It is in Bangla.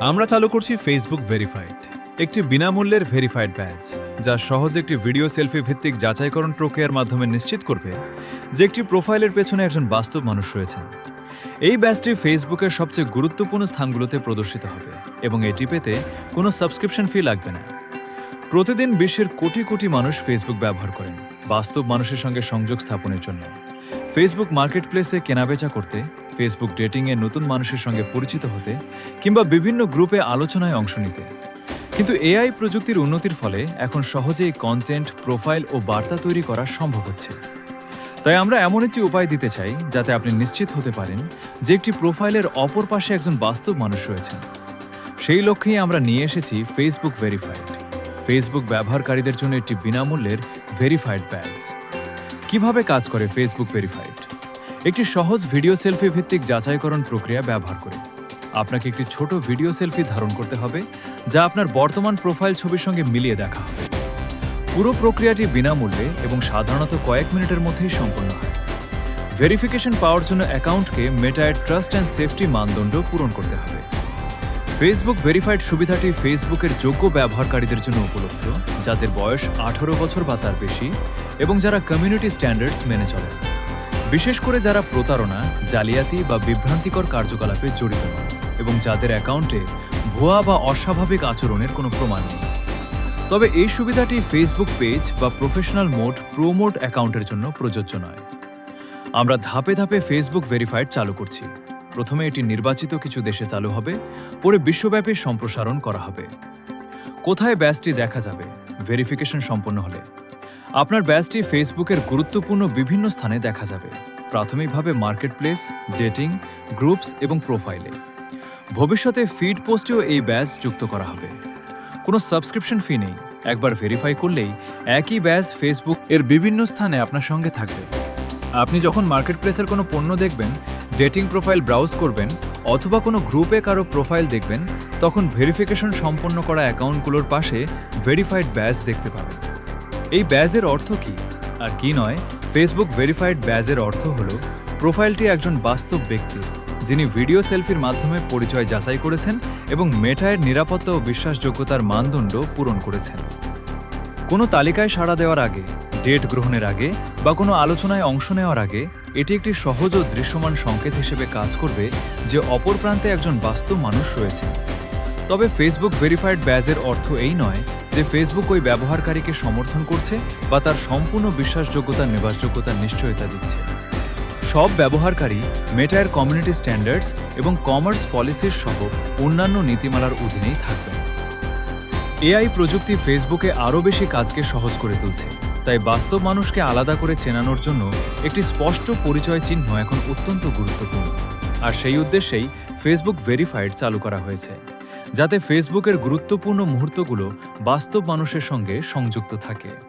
আমরা চালু করছি ফেসবুক ভেরিফাইড, একটি বিনামূল্যের ভেরিফাইড ব্যাজ যা সহজে একটি ভিডিও সেলফি ভিত্তিক যাচাইকরণ প্রক্রিয়ার মাধ্যমে নিশ্চিত করবে যে একটি প্রোফাইলের পেছনে একজন বাস্তব মানুষ রয়েছেন। এই ব্যাজটি ফেসবুকের সবচেয়ে গুরুত্বপূর্ণ স্থানগুলোতে প্রদর্শিত হবে এবং এটি পেতে কোনো সাবস্ক্রিপশন ফি লাগবে না। প্রতিদিন বিশ্বের কোটি কোটি মানুষ ফেসবুক ব্যবহার করেন বাস্তব মানুষের সঙ্গে সংযোগ স্থাপনের জন্য, ফেসবুক মার্কেটপ্লেসে কেনাবেচা করতে, ফেসবুক ডেটিংয়ে নতুন মানুষের সঙ্গে পরিচিত হতে কিংবা বিভিন্ন গ্রুপে আলোচনায় অংশ নিতে। কিন্তু এআই প্রযুক্তির উন্নতির ফলে এখন সহজেই কন্টেন্ট, প্রোফাইল ও বার্তা তৈরি করা সম্ভব হচ্ছে। তাই আমরা এমন একটি উপায় দিতে চাই যাতে আপনি নিশ্চিত হতে পারেন যে একটি প্রোফাইলের অপর পাশে একজন বাস্তব মানুষ রয়েছেন। সেই লক্ষ্যেই আমরা নিয়ে এসেছি ফেসবুক ভেরিফাইড, ফেসবুক ব্যবহারকারীদের জন্য একটি বিনামূল্যের ভেরিফাইড ব্যাজ। কিভাবে কাজ করে ফেসবুক ভেরিফাইড? একটি সহজ ভিডিও সেলফি ভিত্তিক যাচাইকরণ প্রক্রিয়া ব্যবহার করে আপনাকে একটি ছোট ভিডিও সেলফি ধারণ করতে হবে যা আপনার বর্তমান প্রোফাইল ছবির সঙ্গে মিলিয়ে দেখা হবে। পুরো প্রক্রিয়াটি বিনামূল্যে এবং সাধারণত কয়েক মিনিটের মধ্যেই সম্পন্ন হয়। ভেরিফিকেশন পাওয়ার জন্য অ্যাকাউন্টকে মেটার ট্রাস্ট অ্যান্ড সেফটি মানদণ্ড পূরণ করতে হবে। ফেসবুক ভেরিফাইড সুবিধাটি ফেসবুকের যোগ্য ব্যবহারকারীদের জন্য উপলব্ধ যাদের বয়স 18 বছর বা তার বেশি এবং যারা কমিউনিটি স্ট্যান্ডার্ডস মেনে চলেন, বিশেষ করে যারা প্রতারণা, জালিয়াতি বা বিভ্রান্তিকর কার্যকলাপে জড়িত নন এবং যাদের অ্যাকাউন্টে ভুয়া বা অস্বাভাবিক আচরণের কোনো প্রমাণ নেই। তবে এই সুবিধাটি ফেসবুক পেজ বা প্রফেশনাল মোড, প্রো মোড অ্যাকাউন্টের জন্য প্রযোজ্য নয়। আমরা ধাপে ধাপে ফেসবুক ভেরিফাইড চালু করছি। প্রথমে এটি নির্বাচিত কিছু দেশে চালু হবে, পরে বিশ্বব্যাপী সম্প্রসারণ করা হবে। কোথায় ব্যাজটি দেখা যাবে ভেরিফিকেশন সম্পন্ন হলে? আপনার ব্যাজটি ফেসবুকের গুরুত্বপূর্ণ বিভিন্ন স্থানে দেখা যাবে, প্রাথমিকভাবে মার্কেটপ্লেস, ডেটিং, গ্রুপস এবং প্রোফাইলে। ভবিষ্যতে ফিড পোস্টেও এই ব্যাজ যুক্ত করা হবে। কোনো সাবস্ক্রিপশন ফি নেই, একবার ভেরিফাই করলেই একই ব্যাজ ফেসবুক এর বিভিন্ন স্থানে আপনার সঙ্গে থাকবে। আপনি যখন মার্কেটপ্লেসের কোনো পণ্য দেখবেন, ডেটিং প্রোফাইল ব্রাউজ করবেন অথবা কোনো গ্রুপে কারো প্রোফাইল দেখবেন, তখন ভেরিফিকেশন সম্পন্ন করা অ্যাকাউন্টগুলোর পাশে ভেরিফাইড ব্যাজ দেখতে পাবেন। এই ব্যাজের অর্থ কি আর কি নয়? ফেসবুক ভেরিফাইড ব্যাজের অর্থ হল প্রোফাইলটি একজন বাস্তব ব্যক্তি যিনি ভিডিও সেলফির মাধ্যমে পরিচয় যাচাই করেছেন এবং মেটার নিরাপত্তা ও বিশ্বাসযোগ্যতার মানদণ্ড পূরণ করেছেন। কোনো তালিকায় সাড়া দেওয়ার আগে, ডেট গ্রহণের আগে বা কোনো আলোচনায় অংশ নেওয়ার আগে এটি একটি সহজ ও দৃশ্যমান সংকেত হিসেবে কাজ করবে যে অপর প্রান্তে একজন বাস্তব মানুষ রয়েছে। তবে ফেসবুক ভেরিফাইড ব্যাজের অর্থ এই নয় যে ফেসবুক ওই ব্যবহারকারীকে সমর্থন করছে বা তার সম্পূর্ণ বিশ্বাসযোগ্যতার নির্ভরযোগ্যতার নিশ্চয়তা দিচ্ছে। সব ব্যবহারকারী মেটার কমিউনিটি স্ট্যান্ডার্ডস এবং কমার্স পলিসির সহ অন্যান্য নীতিমালার অধীনেই থাকবেন। এআই প্রযুক্তি ফেসবুকে আরও বেশি কাজকে সহজ করে তুলছে, তাই বাস্তব মানুষকে আলাদা করে চেনানোর জন্য একটি স্পষ্ট পরিচয় চিহ্ন এখন অত্যন্ত গুরুত্বপূর্ণ। আর সেই উদ্দেশ্যেই ফেসবুক ভেরিফাইড চালু করা হয়েছে, যাতে ফেসবুকের গুরুত্বপূর্ণ মুহূর্তগুলো বাস্তব মানুষের সঙ্গে সংযুক্ত থাকে।